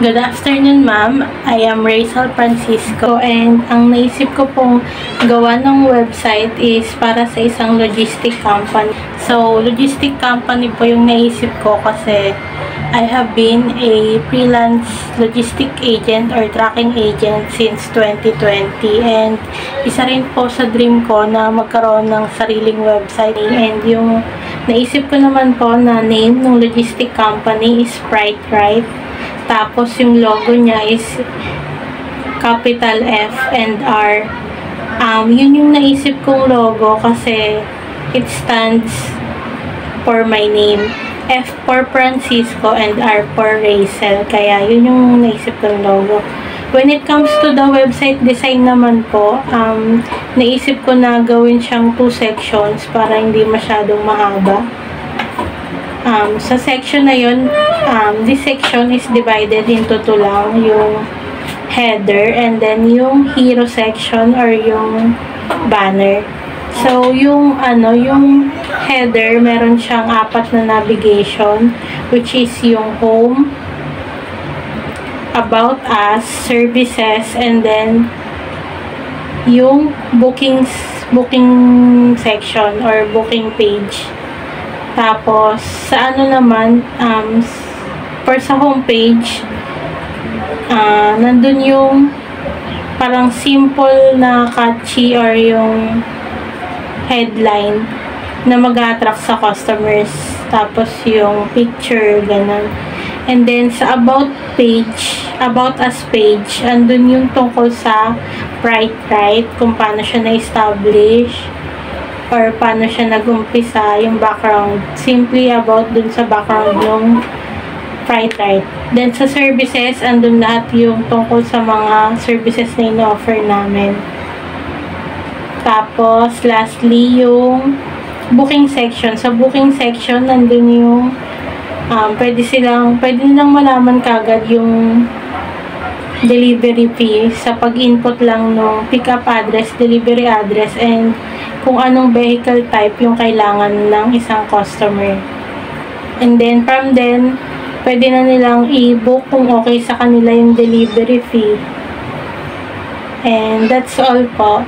Good afternoon, ma'am. I am Rachel Francisco and ang naisip ko pong gawa ng website is para sa isang logistic company. So, logistic company po yung naisip ko kasi I have been a freelance logistic agent or tracking agent since 2020 and isa rin po sa dream ko na magkaroon ng sariling website and yung naisip ko naman po na name ng logistic company is Sprite. Tapos, yung logo niya is capital F and R. Yun yung naisip kong logo kasi it stands for my name. F for Francisco and R for Rachel. Kaya, yun yung naisip kong logo. When it comes to the website design naman po, naisip ko na gawin siyang 2 sections para hindi masyadong mahaba. Sa section na yun, this section is divided into 2 lang, yung header and then yung hero section or yung banner. So, yung header, meron siyang 4 na navigation, which is yung home, about us, services, and then yung booking section or booking page. Tapos, sa naman, sa homepage, nandun yung parang simple na catchy or yung headline na mag-attract sa customers. Tapos, yung picture, ganun. And then, sa about us page, andun yung tungkol sa Sprite, kung paano siya na-establish, or paano siya nag-umpisa, yung background. Simply about dun sa background yung Sprite. Then, sa services, andun lahat yung tungkol sa mga services na ino-offer namin. Tapos, lastly, yung booking section. Sa booking section, nandun yung pwede nilang malaman kagad yung delivery fee sa pag-input lang ng pick-up address, delivery address, and kung anong vehicle type yung kailangan ng isang customer. And then, from then, pwede na nilang i-book kung okay sa kanila yung delivery fee. And that's all po.